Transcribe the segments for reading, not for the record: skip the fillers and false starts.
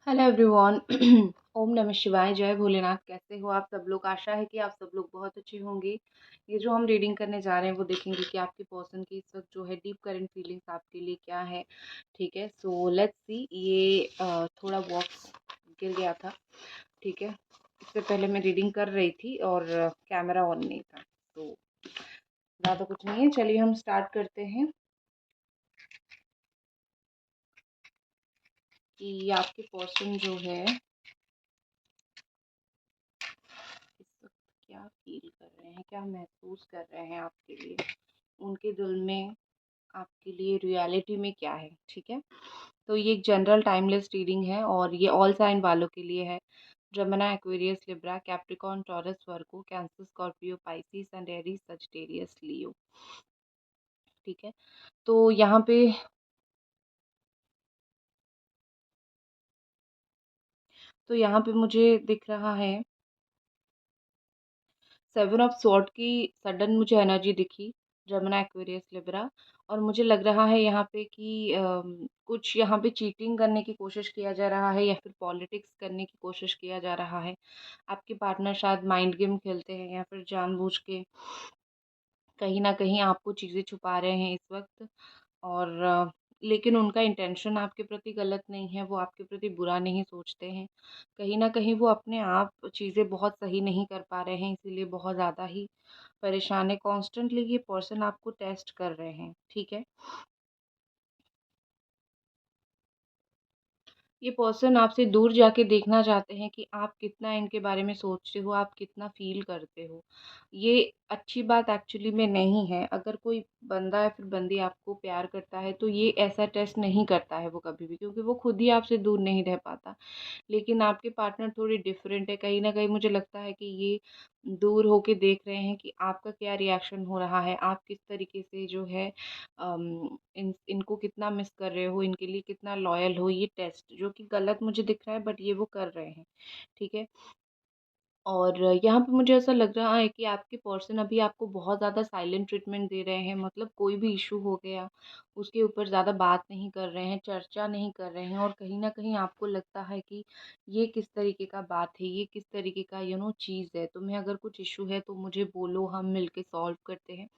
Hello everyone. ओम नमः शिवाय, जय भोलेनाथ। कैसे हो आप सब लोग? आशा है कि आप सब लोग बहुत अच्छे होंगे। ये जो हम रीडिंग करने जा रहे हैं वो देखेंगे कि आपके पर्सन की इस वक्त जो है डीप करंट फीलिंग्स आपके लिए क्या है। ठीक है, सो लेट्स सी। ये थोड़ा बॉक्स गिर गया था। ठीक है, इससे पहले मैं रीडिंग कर रही थी और कैमरा ऑन नहीं था, तो ज़्यादा कुछ नहीं है। चलिए हम स्टार्ट करते हैं कि आपके पर्सन जो है इस वक्त क्या फील कर रहे हैं, क्या महसूस कर रहे हैं आपके लिए, उनके दिल में आपके लिए रियलिटी में क्या है। ठीक है, तो ये एक जनरल टाइमलेस रीडिंग है और ये ऑल साइन वालों के लिए है। Gemini, Aquarius, Libra, Capricorn, Taurus, Virgo, Cancer, Scorpio, Pisces and Aries, Sagittarius, Leo. ठीक है, तो यहाँ पे मुझे दिख रहा है 7 ऑफ स्वॉर्ड की सडन मुझे एनर्जी दिखी। Jamuna, Aquarius, Libra. और मुझे लग रहा है यहाँ पे कि कुछ यहाँ पे चीटिंग करने की कोशिश किया जा रहा है या फिर पॉलिटिक्स करने की कोशिश किया जा रहा है। आपके पार्टनर शायद माइंड गेम खेलते हैं या फिर जानबूझ के कहीं न कहीं आपको चीज़ें छुपा रहे हैं इस वक़्त। और लेकिन उनका इंटेंशन आपके प्रति गलत नहीं है, वो आपके प्रति बुरा नहीं सोचते हैं। कहीं न कहीं वो अपने आप चीज़ें बहुत सही नहीं कर पा रहे हैं, इसीलिए बहुत ज़्यादा ही परेशान है। कॉन्स्टेंटली ये पर्सन आपको टेस्ट कर रहे हैं, ठीक है? ये पर्सन आपसे दूर जाके देखना चाहते हैं कि आप कितना इनके बारे में सोचते हो, आप कितना फ़ील करते हो। ये अच्छी बात एक्चुअली में नहीं है। अगर कोई बंदा या फिर बंदी आपको प्यार करता है, तो ये ऐसा टेस्ट नहीं करता है वो कभी भी, क्योंकि वो खुद ही आपसे दूर नहीं रह पाता। लेकिन आपके पार्टनर थोड़ी डिफरेंट है। कहीं न कहीं मुझे लगता है कि ये दूर होके देख रहे हैं कि आपका क्या रिएक्शन हो रहा है, आप किस तरीके से जो है इनको कितना मिस कर रहे हो, इनके लिए कितना लॉयल हो। ये टेस्ट जो कि गलत मुझे दिख रहा है, बट ये वो कर रहे हैं, ठीक है? और यहाँ पे मुझे ऐसा लग रहा है कि आपके पर्सन अभी आपको बहुत ज़्यादा साइलेंट ट्रीटमेंट दे रहे हैं। मतलब कोई भी इशू हो गया, उसके ऊपर ज़्यादा बात नहीं कर रहे हैं, चर्चा नहीं कर रहे हैं। और कहीं न कहीं आपको लगता है कि ये किस तरीके का बात है, ये किस तरीके का चीज़ है। तुम्हें अगर कुछ इशू है तो मुझे बोलो, हम मिलके सॉल्व करते हैं।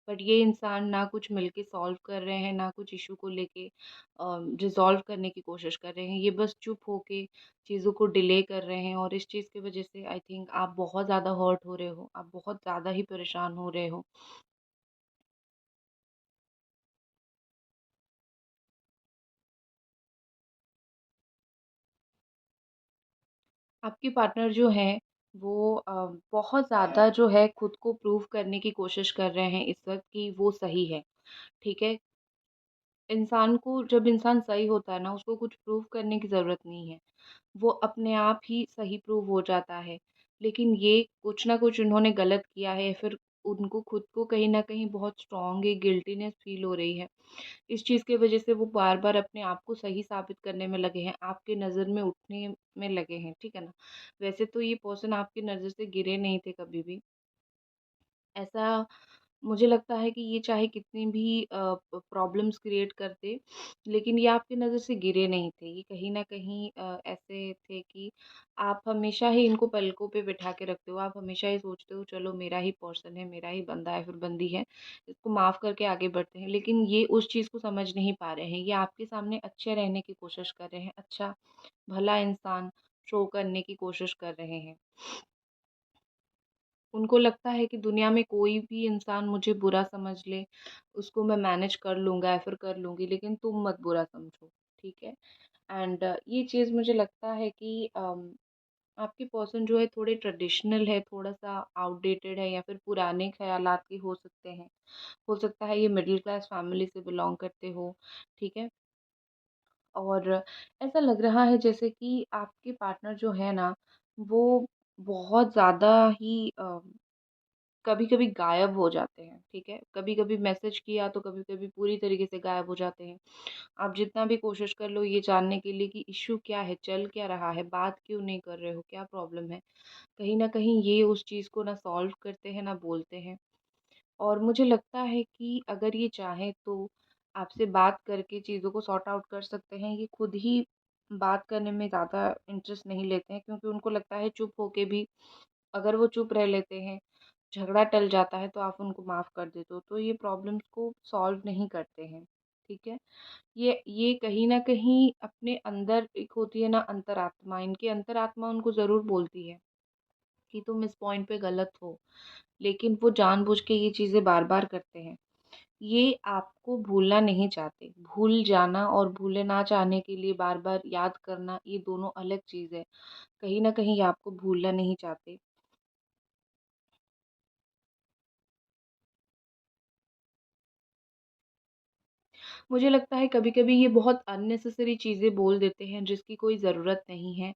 बट ये इंसान ना कुछ मिलके सॉल्व कर रहे हैं, ना कुछ इशू को लेके रिज़ॉल्व करने की कोशिश कर रहे हैं। ये बस चुप होके चीज़ों को डिले कर रहे हैं और इस चीज़ की वज़ह से आई थिंक आप बहुत ज़्यादा हर्ट हो रहे हो, आप बहुत ज़्यादा ही परेशान हो रहे हो। आपके पार्टनर जो हैं वो बहुत ज़्यादा जो है खुद को प्रूव करने की कोशिश कर रहे हैं इस वक़्त कि वो सही है, ठीक है? इंसान को जब इंसान सही होता है ना, उसको कुछ प्रूव करने की ज़रूरत नहीं है। वो अपने आप ही सही प्रूव हो जाता है। लेकिन ये कुछ ना कुछ उन्होंने गलत किया है, या फिर उनको खुद को कहीं न कहीं बहुत स्ट्रॉन्ग एक गिल्टीनेस फ़ील हो रही है। इस चीज़ की वज़ह से वो बार-बार अपने आप को सही साबित करने में लगे हैं, आपके नज़र में उठने में लगे हैं, ठीक है ना? वैसे तो ये पर्सन आपकी नज़र से गिरे नहीं थे कभी भी। ऐसा मुझे लगता है कि ये चाहे कितनी भी प्रॉब्लम्स क्रिएट करते, लेकिन ये आपकी नज़र से गिरे नहीं थे। ये कहीं न कहीं ऐसे थे कि आप हमेशा ही इनको पलकों पे बिठा के रखते हो। आप हमेशा ही सोचते हो चलो मेरा ही पर्सन है, मेरा ही बंदा है फिर बंदी है, इसको माफ़ करके आगे बढ़ते हैं। लेकिन ये उस चीज़ को समझ नहीं पा रहे हैं। ये आपके सामने अच्छे रहने की कोशिश कर रहे हैं, अच्छा भला इंसान शो करने की कोशिश कर रहे हैं। उनको लगता है कि दुनिया में कोई भी इंसान मुझे बुरा समझ ले, उसको मैं मैनेज कर लूँगा या फिर कर लूँगी, लेकिन तुम मत बुरा समझो, ठीक है? एंड ये चीज़ मुझे लगता है कि आपके पर्सन जो है थोड़े ट्रेडिशनल है, थोड़ा-सा आउटडेटेड है या फिर पुराने ख़यालात के हो सकते हैं। हो सकता है ये मिडल क्लास फैमिली से बिलॉन्ग करते हो, ठीक है? और ऐसा लग रहा है जैसे कि आपके पार्टनर जो है ना, वो बहुत ज़्यादा ही कभी-कभी गायब हो जाते हैं, ठीक है? कभी-कभी मैसेज किया तो कभी-कभी पूरी तरीके से गायब हो जाते हैं। आप जितना भी कोशिश कर लो ये जानने के लिए कि इश्यू क्या है, चल क्या रहा है, बात क्यों नहीं कर रहे हो, क्या प्रॉब्लम है? कहीं न कहीं ये उस चीज़ को ना सॉल्व करते हैं, ना बोलते हैं। और मुझे लगता है कि अगर ये चाहें तो आपसे बात करके चीज़ों को सॉर्ट आउट कर सकते हैं। ये खुद ही बात करने में ज़्यादा इंटरेस्ट नहीं लेते हैं, क्योंकि उनको लगता है चुप होके भी अगर वो चुप रह लेते हैं, झगड़ा टल जाता है तो आप उनको माफ़ कर देते हो। तो ये प्रॉब्लम्स को सॉल्व नहीं करते हैं, ठीक है? ये कहीं न कहीं अपने अंदर एक होती है ना अंतरात्मा, इनकी अंतरात्मा उनको ज़रूर बोलती है कि तुम इस पॉइंट पे गलत हो, लेकिन वो जानबूझ के ये चीज़ें बार-बार करते हैं। ये आपको भूलना नहीं चाहते। भूल जाना और भूले ना चाहने के लिए बार-बार याद करना, ये दोनों अलग चीज़ है। कहीं न कहीं ये आपको भूलना नहीं चाहते। मुझे लगता है कभी-कभी ये बहुत अननेसेसरी चीज़ें बोल देते हैं जिसकी कोई ज़रूरत नहीं है,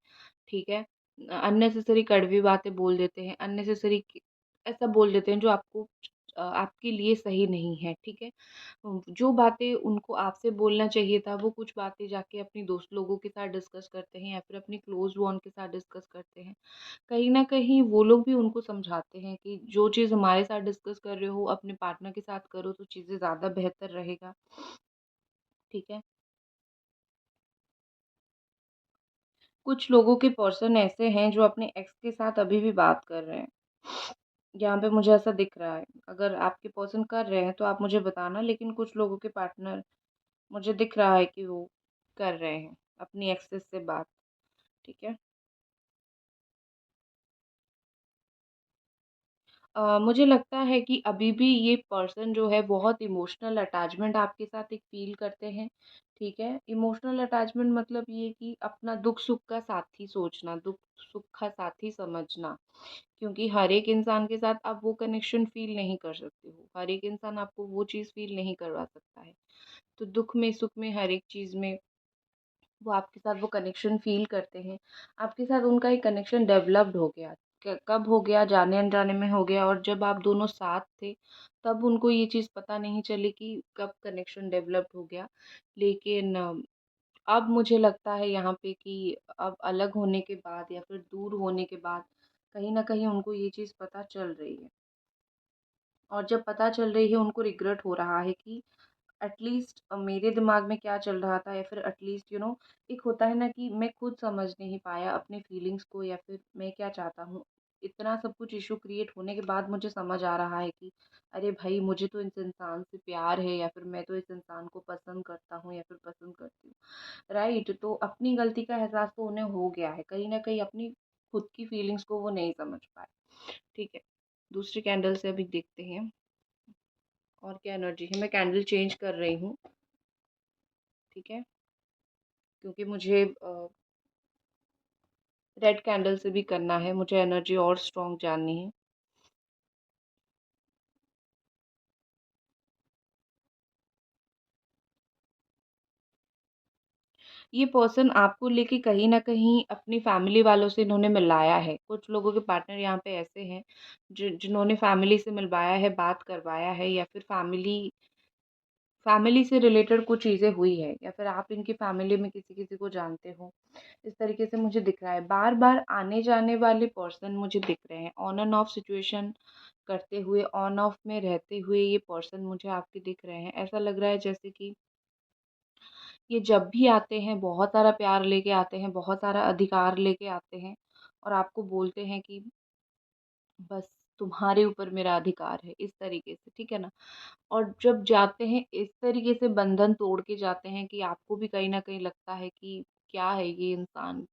ठीक है? अननेसेसरी कड़वी बातें बोल देते हैं, अननेसेसरी ऐसा बोल देते हैं जो आपके लिए सही नहीं है, ठीक है? जो बातें उनको आपसे बोलना चाहिए था, वो कुछ बातें जाके अपनी दोस्त लोगों के साथ डिस्कस करते हैं या फिर अपनी क्लोज़ वन के साथ डिस्कस करते हैं। कहीं न कहीं वो लोग भी उनको समझाते हैं कि जो चीज़ हमारे साथ डिस्कस कर रहे हो, अपने पार्टनर के साथ करो तो चीज़ें ज़्यादा बेहतर रहेगा, ठीक है? कुछ लोगों के पर्सन ऐसे हैं जो अपने एक्स के साथ अभी भी बात कर रहे हैं। यहाँ पे मुझे ऐसा दिख रहा है। अगर आपके पर्सन कर रहे हैं तो आप मुझे बताना, लेकिन कुछ लोगों के पार्टनर मुझे दिख रहा है कि वो कर रहे हैं अपनी एक्सेस से बात, ठीक है? मुझे लगता है कि अभी भी ये पर्सन जो है बहुत इमोशनल अटैचमेंट आपके साथ एक फ़ील करते हैं, ठीक है? इमोशनल अटैचमेंट मतलब ये कि अपना दुःख-सुख का साथी सोचना, दुःख-सुख का साथी समझना। क्योंकि हर एक इंसान के साथ आप वो कनेक्शन फ़ील नहीं कर सकते हो। हर एक इंसान आपको वो चीज़ फ़ील नहीं करवा सकता है। तो दुःख में, सुख में, हर एक चीज़ में वो आपके साथ वो कनेक्शन फ़ील करते हैं। आपके साथ उनका एक कनेक्शन डेवलप्ड हो गया। क कब हो गया? जाने-अनजाने में हो गया, और जब आप दोनों साथ थे, तब उनको ये चीज़ पता नहीं चली कि कब कनेक्शन डेवलप्ड हो गया। लेकिन अब मुझे लगता है यहाँ पे कि अब अलग होने के बाद या फिर दूर होने के बाद, कहीं न कहीं उनको ये चीज़ पता चल रही है। और जब पता चल रही है, उनको रिग्रेट हो रहा है कि एटलीस्ट मेरे दिमाग में क्या चल रहा था, या फिर एटलीस्ट एक होता है ना कि मैं खुद समझ नहीं पाया अपने फीलिंग्स को, या फिर मैं क्या चाहता हूँ। इतना सब कुछ इशू क्रिएट होने के बाद मुझे समझ आ रहा है कि अरे भाई, मुझे तो इस इंसान से प्यार है, या फिर मैं तो इस इंसान को पसंद करता हूँ या फिर पसंद करती हूँ, राइट? तो अपनी गलती का एहसास तो उन्हें हो गया है, कहीं ना कहीं अपनी खुद की फीलिंग्स को वो नहीं समझ पाए, ठीक है? दूसरी कैंडल से अभी देखते हैं और क्या एनर्जी है। मैं कैंडल चेंज कर रही हूँ, ठीक है? क्योंकि मुझे रेड कैंडल से भी करना है, मुझे एनर्जी और स्ट्रॉन्ग जाननी है। ये पर्सन आपको लेके कहीं न कहीं अपनी फैमिली वालों से इन्होंने मिलाया है। कुछ लोगों के पार्टनर यहाँ पे ऐसे हैं जिन्होंने फैमिली से मिलवाया है, बात करवाया है, या फिर फैमिली से रिलेटेड कुछ चीज़ें हुई है, या फिर आप इनकी फैमिली में किसी-किसी को जानते हो। इस तरीके से मुझे दिख रहा है। बार-बार आने-जाने वाले पर्सन मुझे दिख रहे हैं। ऑन एंड ऑफ सिचुएशन करते हुए, ऑन ऑफ में रहते हुए ये पर्सन मुझे आपके दिख रहे हैं। ऐसा लग रहा है जैसे कि ये जब भी आते हैं, बहुत सारा प्यार लेके आते हैं, बहुत सारा अधिकार लेके आते हैं, और आपको बोलते हैं कि बस तुम्हारे ऊपर मेरा अधिकार है, इस तरीके से, ठीक है ना? और जब जाते हैं, इस तरीके से बंधन तोड़ के जाते हैं कि आपको भी कहीं न कहीं लगता है कि क्या है ये इंसान,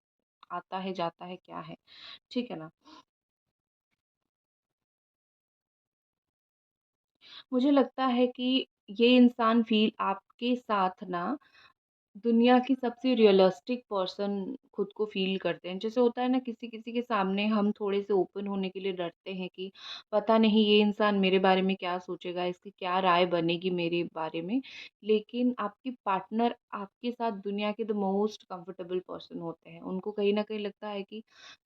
आता है, जाता है, क्या है, ठीक है ना? मुझे लगता है कि ये इंसान फ़ील आपके साथ ना दुनिया की सबसे रियलिस्टिक पर्सन खुद को फ़ील करते हैं। जैसे होता है ना, किसी-किसी के सामने हम थोड़े से ओपन होने के लिए डरते हैं कि पता नहीं ये इंसान मेरे बारे में क्या सोचेगा, इसकी क्या राय बनेगी मेरे बारे में। लेकिन आपके पार्टनर आपके साथ दुनिया के द मोस्ट कंफर्टेबल पर्सन होते हैं। उनको कहीं न कहीं लगता है कि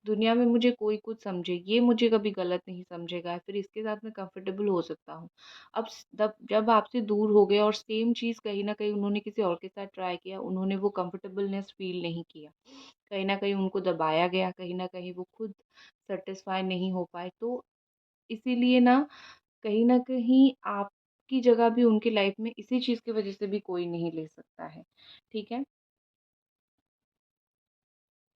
दुनिया में मुझे कोई कुछ समझे, ये मुझे कभी गलत नहीं समझेगा, फिर इसके साथ मैं कंफर्टेबल हो सकता हूँ। अब जब आपसे दूर हो गए और सेम चीज़ कहीं न कहीं उन्होंने किसी और के साथ ट्राई किया, उन्होंने वो कंफर्टेबलनेस फ़ील नहीं किया। कहीं न कहीं उनको दबाया गया, कहीं न कहीं वो खुद सैटिस्फाई नहीं हो पाए। तो इसीलिए ना, कहीं न कहीं आपकी जगह भी उनकी लाइफ़ में इसी चीज़ की वज़ह से भी कोई नहीं ले सकता है। ठीक है?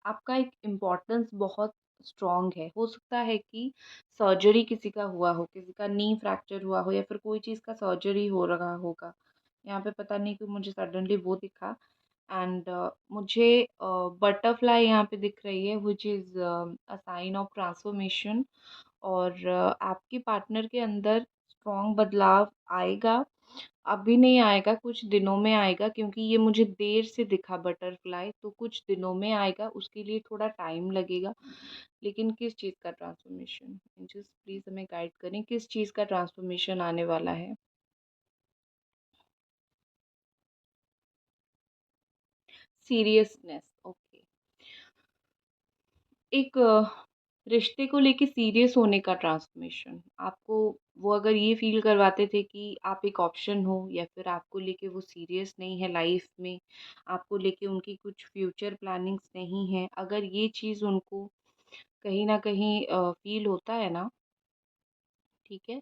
आपका एक इम्पोर्टेंस बहुत स्ट्रॉन्ग है। हो सकता है कि सर्जरी किसी का हुआ हो, किसी का नी फ्रैक्चर हुआ हो या फिर कोई चीज़ का सर्जरी हो रहा होगा। यहाँ पे पता नहीं क्यों मुझे सडनली वो दिखा। एंड मुझे बटरफ्लाई यहाँ पे दिख रही है which is a sign of transformation. और आपके पार्टनर के अंदर स्ट्रॉन्ग बदलाव आएगा। अभी नहीं आएगा, कुछ दिनों में आएगा, क्योंकि ये मुझे देर से दिखा बटरफ्लाई, तो कुछ दिनों में आएगा, उसके लिए थोड़ा टाइम लगेगा। लेकिन किस चीज़ का ट्रांसफॉर्मेशन? जस्ट प्लीज़ हमें गाइड करें, किस चीज़ का ट्रांसफॉर्मेशन आने वाला है? Seriousness, okay. एक रिश्ते को लेके सीरियस होने का ट्रांसफॉर्मेशन। आपको वो अगर ये फ़ील करवाते थे कि आप एक ऑप्शन हो, या फिर आपको लेके वो सीरियस नहीं है लाइफ़ में, आपको लेके उनकी कुछ फ्यूचर प्लानिंग्स नहीं है, अगर ये चीज़ उनको कहीं न कहीं फ़ील होता है ना, ठीक है?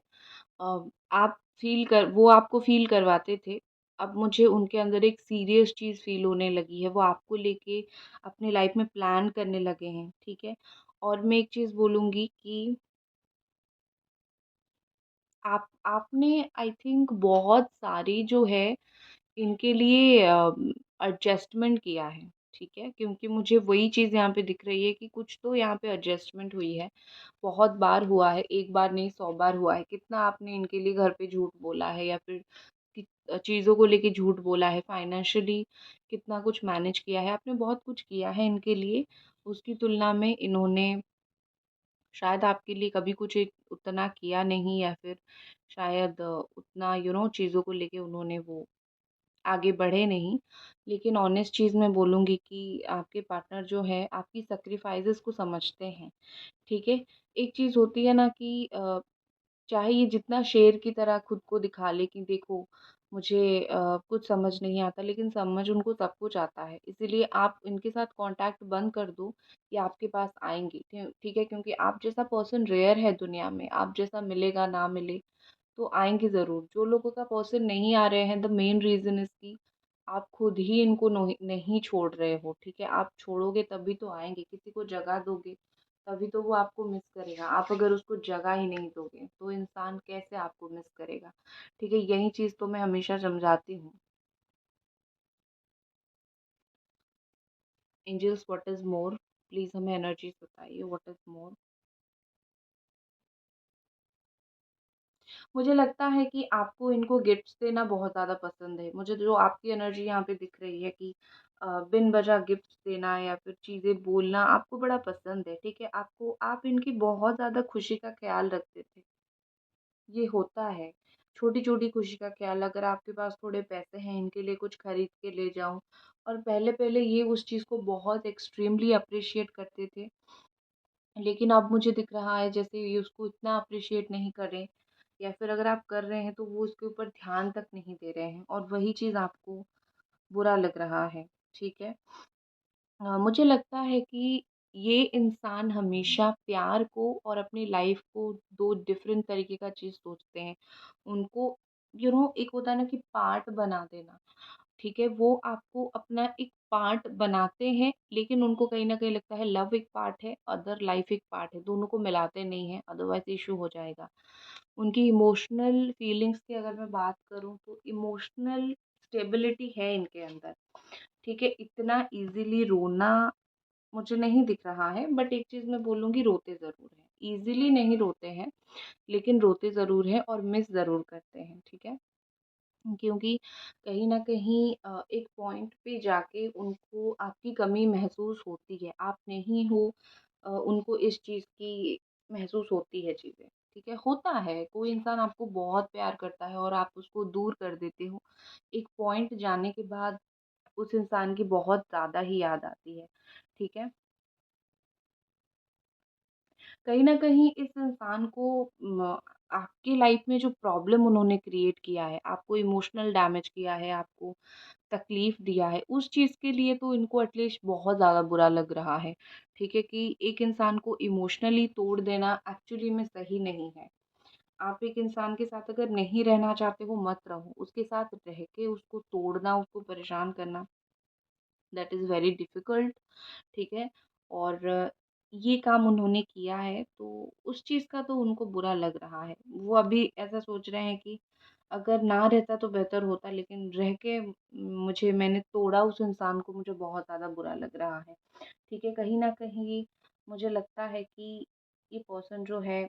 आप फ़ील कर वो आपको फ़ील करवाते थे। अब मुझे उनके अंदर एक सीरियस चीज़ फ़ील होने लगी है, वो आपको लेके अपनी लाइफ़ में प्लान करने लगे हैं, ठीक है? और मैं एक चीज़ बोलूँगी कि आपने आई थिंक बहुत सारी जो है इनके लिए एडजस्टमेंट किया है, ठीक है? क्योंकि मुझे वही चीज़ यहाँ पे दिख रही है कि कुछ तो यहाँ पे एडजस्टमेंट हुई है। बहुत बार हुआ है, एक बार नहीं 100 बार हुआ है। कितना आपने इनके लिए घर पे झूठ बोला है, या फिर चीज़ों को लेके झूठ बोला है, फाइनेंशियली कितना कुछ मैनेज किया है, आपने बहुत कुछ किया है इनके लिए। उसकी तुलना में इन्होंने शायद आपके लिए कभी कुछ एक उतना किया नहीं, या फिर शायद उतना चीज़ों को लेके उन्होंने वो आगे बढ़े नहीं। लेकिन ऑनेस्ट चीज़ मैं बोलूँगी कि आपके पार्टनर जो है आपकी सैक्रिफाइसेस को समझते हैं, ठीक है? एक चीज़ होती है ना कि चाहे ये जितना शेर की तरह खुद को दिखा ले कि देखो मुझे कुछ समझ नहीं आता, लेकिन समझ उनको सब कुछ आता है। इसीलिए आप इनके साथ कॉन्टैक्ट बंद कर दो, ये आपके पास आएँगे, ठीक है? क्योंकि आप जैसा पर्सन रेयर है दुनिया में, आप जैसा मिलेगा ना मिले, तो आएँगे ज़रूर। जो लोगों का पर्सन नहीं आ रहे हैं, द मेन रीज़न इज़ कि आप खुद ही इनको नहीं छोड़ रहे हो, ठीक है? आप छोड़ोगे तभी तो आएँगे, किसी को जगह दोगे तभी तो वो आपको मिस करेगा। आप अगर उसको जगह ही नहीं दोगे, तो इंसान कैसे आपको मिस करेगा, ठीक है? यही चीज़ तो मैं हमेशा समझाती हूँ। Angels, what is more? Please हमें एनर्जीज़ बताइए, व्हाट इज़ मोर? मुझे लगता है कि आपको इनको गिफ्ट्स देना बहुत ज़्यादा पसंद है। मुझे जो आपकी एनर्जी यहाँ पे दिख रही है कि बिन वजह गिफ्ट्स देना या फिर चीज़ें बोलना आपको बड़ा पसंद है, ठीक है? आप इनकी बहुत ज़्यादा खुशी का ख़्याल रखते थे। ये होता है। छोटी-छोटी खुशी का ख़्याल, अगर आपके पास थोड़े पैसे हैं, इनके लिए कुछ खरीद के ले जाऊँ, और पहले-पहले ये उस चीज़ को बहुत एक्सट्रीमली एप्रिशिएट करते थे। लेकिन अब मुझे दिख रहा है जैसे ये उसको इतना एप्रिशिएट नहीं कर रहे, या फिर अगर आप कर रहे हैं तो वो उसके ऊपर ध्यान तक नहीं दे रहे हैं, और वही चीज़ आपको बुरा लग रहा है, ठीक है? मुझे लगता है कि ये इंसान हमेशा प्यार को और अपनी लाइफ को 2 डिफरेंट तरीके का चीज़ सोचते हैं। उनको एक होता है ना कि पार्ट बना देना, ठीक है? वो आपको अपना एक पार्ट बनाते हैं, लेकिन उनको कहीं न कहीं लगता है लव एक पार्ट है, अदर लाइफ एक पार्ट है, दोनों को मिलाते नहीं हैं, अदरवाइज़ इश्यू हो जाएगा। उनकी इमोशनल फीलिंग्स की अगर मैं बात करूँ, तो इमोशनल स्टेबिलिटी है इनके अंदर, ठीक है? इतना ईज़िली रोना मुझे नहीं दिख रहा है, बट एक चीज़ मैं बोलूँगी, रोते ज़रूर हैं। ईज़िली नहीं रोते हैं, लेकिन रोते ज़रूर हैं और मिस ज़रूर करते हैं, ठीक है? क्योंकि कहीं न कहीं एक पॉइंट पे जाके उनको आपकी कमी महसूस होती है। आप नहीं हो, उनको इस चीज़ की महसूस होती है चीज़ें, ठीक है? होता है, कोई इंसान आपको बहुत प्यार करता है और आप उसको दूर कर देते हो। एक पॉइंट जाने के बाद उस इंसान की बहुत ज़्यादा ही याद आती है, ठीक है? कहीं न कहीं इस इंसान को आपकी लाइफ में जो प्रॉब्लम उन्होंने क्रिएट किया है, आपको इमोशनल डैमेज किया है, आपको तकलीफ़ दिया है, उस चीज़ के लिए तो इनको एटलीस्ट बहुत ज़्यादा बुरा लग रहा है, ठीक है? कि एक इंसान को इमोशनली तोड़ देना एक्चुअली में सही नहीं है। आप एक इंसान के साथ अगर नहीं रहना चाहते हो, मत रहो। उसके साथ रह के उसको तोड़ना, उसको परेशान करना, दैट इज़ वेरी डिफ़िकल्ट, ठीक है? और ये काम उन्होंने किया है, तो उस चीज़ का तो उनको बुरा लग रहा है। वो अभी ऐसा सोच रहे हैं कि अगर ना रहता तो बेहतर होता, लेकिन रह के मुझे मैंने तोड़ा उस इंसान को, मुझे बहुत ज़्यादा बुरा लग रहा है। ठीक है, कहीं न कहीं मुझे लगता है कि ये पर्सन जो है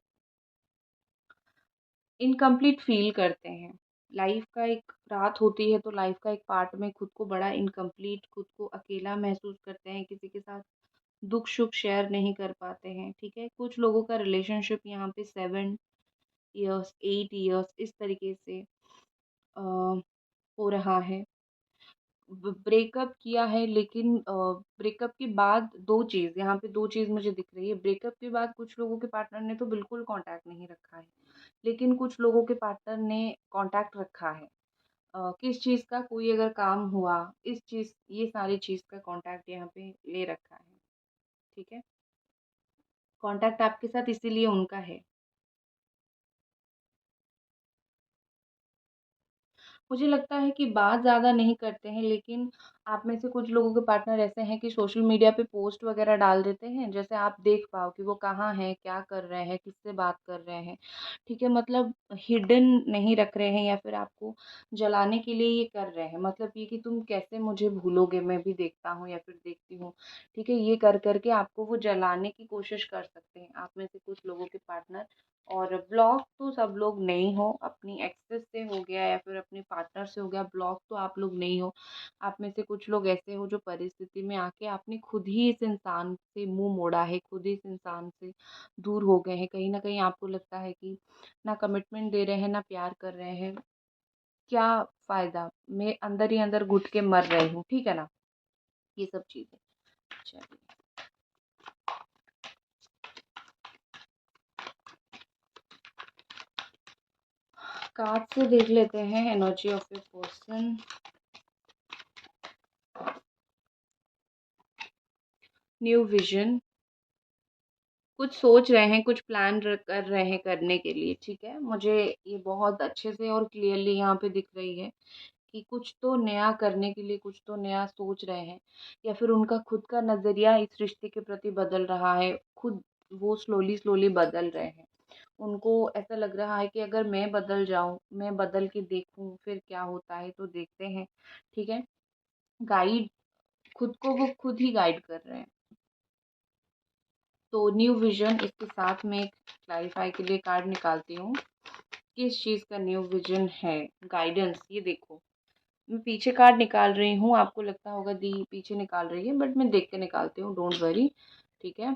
इनकम्प्लीट फ़ील करते हैं। लाइफ़ का एक रात होती है तो लाइफ़ का एक पार्ट में खुद को बड़ा इनकम्प्लीट, खुद को अकेला महसूस करते हैं, किसी के साथ दुःख-सुख शेयर नहीं कर पाते हैं, ठीक है? कुछ लोगों का रिलेशनशिप यहाँ पे 7 इयर्स, 8 इयर्स इस तरीके से हो रहा है। ब्रेकअप किया है, लेकिन ब्रेकअप के बाद 2 चीज़, यहाँ पे 2 चीज़ मुझे दिख रही है। ब्रेकअप के बाद कुछ लोगों के पार्टनर ने तो बिल्कुल कॉन्टैक्ट नहीं रखा है, लेकिन कुछ लोगों के पार्टनर ने कॉन्टैक्ट रखा है। किस चीज़ का, कोई अगर काम हुआ, इस चीज़, ये सारी चीज़ का कॉन्टैक्ट यहाँ पे ले रखा है, ठीक है? कॉन्टैक्ट आपके साथ इसीलिए उनका है। मुझे लगता है कि बात ज़्यादा नहीं करते हैं, लेकिन आप में से कुछ लोगों के पार्टनर ऐसे हैं कि सोशल मीडिया पे पोस्ट वगैरह डाल देते हैं, जैसे आप देख पाओ कि वो कहाँ हैं, क्या कर रहे हैं, किससे बात कर रहे हैं, ठीक है? मतलब हिडन नहीं रख रहे हैं, या फिर आपको जलाने के लिए ये कर रहे हैं। मतलब ये कि तुम कैसे मुझे भूलोगे, मैं भी देखता हूँ या फिर देखती हूँ, ठीक है? ये कर के आपको वो जलाने की कोशिश कर सकते हैं, आप में से कुछ लोगों के पार्टनर। और ब्लॉक तो सब लोग नहीं हो, अपनी एक्सेस से हो गया या फिर अपने पार्टनर से हो गया, ब्लॉक तो आप लोग नहीं हो। आप में से कुछ लोग ऐसे हो जो परिस्थिति में आके आपने खुद ही इस इंसान से मुँह मोड़ा है, खुद ही इस इंसान से दूर हो गए हैं। कहीं न कहीं आपको लगता है कि ना कमिटमेंट दे रहे हैं, ना प्यार कर रहे हैं, क्या फ़ायदा? मैं अंदर ही अंदर घुट के मर रही हूँ, ठीक है ना? ये सब चीज़ें। चलिए, कार्ड से देख लेते हैं energy of a person. New vision, कुछ सोच रहे हैं, कुछ प्लान कर रहे हैं करने के लिए, ठीक है? मुझे ये बहुत अच्छे से और क्लियरली यहाँ पे दिख रही है कि कुछ तो नया करने के लिए, कुछ तो नया सोच रहे हैं, या फिर उनका खुद का नज़रिया इस रिश्ते के प्रति बदल रहा है। खुद वो स्लोली स्लोली बदल रहे हैं। उनको ऐसा लग रहा है कि अगर मैं बदल जाऊं, मैं बदल के देखूं फिर क्या होता है, तो देखते हैं, ठीक है? गाइड, खुद को वो खुद ही गाइड कर रहे हैं। तो न्यू विज़न, इसके साथ में एक क्लैरिफ़ाई के लिए कार्ड निकालती हूँ। किस चीज़ का न्यू विज़न है? गाइडेंस, ये देखो, मैं पीछे कार्ड निकाल रही हूँ, आपको लगता होगा दी पीछे निकाल रही है, बट मैं देख के निकालती हूँ, डोंट वरी, ठीक है?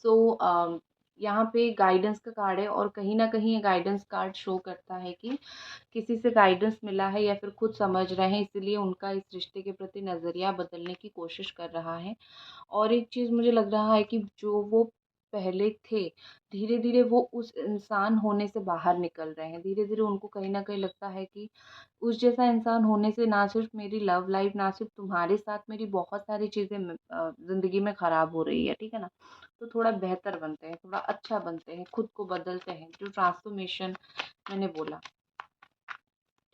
सो यहाँ पे गाइडेंस का कार्ड है, और कहीं न कहीं ये गाइडेंस कार्ड शो करता है कि किसी से गाइडेंस मिला है या फिर खुद समझ रहे हैं, इसीलिए उनका इस रिश्ते के प्रति नज़रिया बदलने की कोशिश कर रहा है। और एक चीज़ मुझे लग रहा है कि जो वो पहले थे, धीरे-धीरे वो उस इंसान होने से बाहर निकल रहे हैं। धीरे-धीरे उनको कहीं न कहीं लगता है कि उस जैसा इंसान होने से ना सिर्फ़ मेरी लव लाइफ़, ना सिर्फ़ तुम्हारे साथ मेरी बहुत सारी चीज़ें ज़िंदगी में ख़राब हो रही है, ठीक है ना? तो थोड़ा बेहतर बनते हैं, थोड़ा अच्छा बनते हैं, खुद को बदलते हैं, जो ट्रांसफ़ॉर्मेशन मैंने बोला,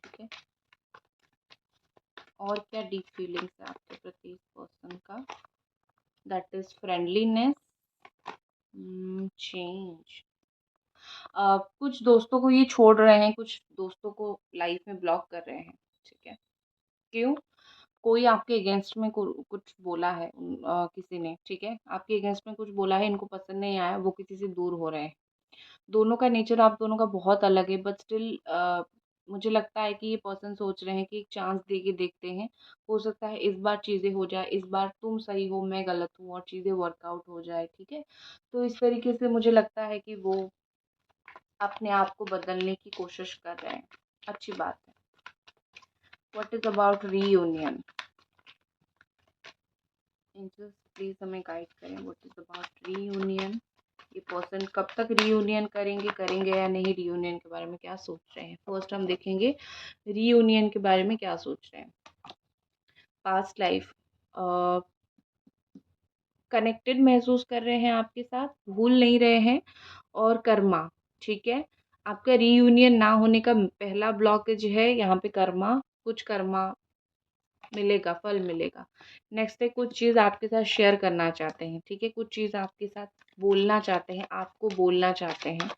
ठीक है? और क्या डीप फीलिंग्स है आपके प्रति इस पर्सन का? That is friendliness, change. कुछ दोस्तों को ये छोड़ रहे हैं, कुछ दोस्तों को लाइफ में ब्लॉक कर रहे हैं, ठीक है? क्यों? कोई आपके अगेंस्ट में कुछ बोला है, किसी ने, ठीक है? आपके अगेंस्ट में कुछ बोला है, इनको पसंद नहीं आया, वो किसी से दूर हो रहे हैं। दोनों का नेचर आप दोनों का बहुत अलग है, बट स्टिल मुझे लगता है कि ये पर्सन सोच रहे हैं कि एक चांस दे के देखते हैं। हो सकता है इस बार चीज़ें हो जाए, इस बार तुम सही हो, मैं गलत हूँ, और चीज़ें वर्कआउट हो जाए, ठीक है? तो इस तरीके से मुझे लगता है कि वो अपने आप को बदलने की कोशिश कर रहे हैं। अच्छी बात है। What is about reunion? Angels please हमें गाइड करें, व्हाट इज़ अबाउट रीयूनियन? ये पर्सन कब तक रीयूनियन करेंगे, करेंगे या नहीं? रीयूनियन के बारे में क्या सोच रहे हैं? फर्स्ट हम देखेंगे रीयूनियन के बारे में क्या सोच रहे हैं। पास्ट लाइफ, कनेक्टेड महसूस कर रहे हैं आपके साथ, भूल नहीं रहे हैं। और कर्मा, ठीक है? आपका रीयूनियन ना होने का पहला ब्लॉकेज है यहाँ पे कर्मा। कुछ कर्मा मिलेगा, फल मिलेगा। नेक्स्ट है कुछ चीज़ आपके साथ शेयर करना चाहते हैं, ठीक है? कुछ चीज़ आपके साथ बोलना चाहते हैं, आपको बोलना चाहते हैं।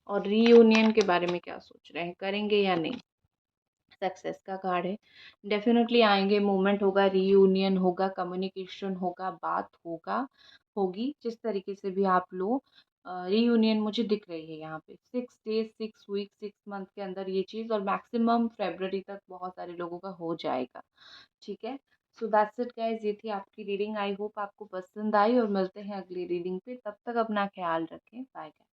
और रीयूनियन के बारे में क्या सोच रहे हैं, करेंगे या नहीं? सक्सेस का कार्ड है। डेफ़िनेटली आएँगे, मूवमेंट होगा, रीयूनियन होगा, कम्युनिकेशन होगा, बात होगी। जिस तरीके से भी आप लो रीयूनियन मुझे दिख रही है यहाँ पे। 6 डेज़, 6 वीक, 6 मंथ के अंदर ये चीज़ और मैक्सिमम फ़रवरी तक बहुत सारे लोगों का हो जाएगा, ठीक है? सो दैट्स इट गाइज़, ये थी आपकी रीडिंग। आई होप आपको पसंद आई और मिलते हैं अगली रीडिंग पे। तब तक अपना ख़्याल रखें। Bye guys.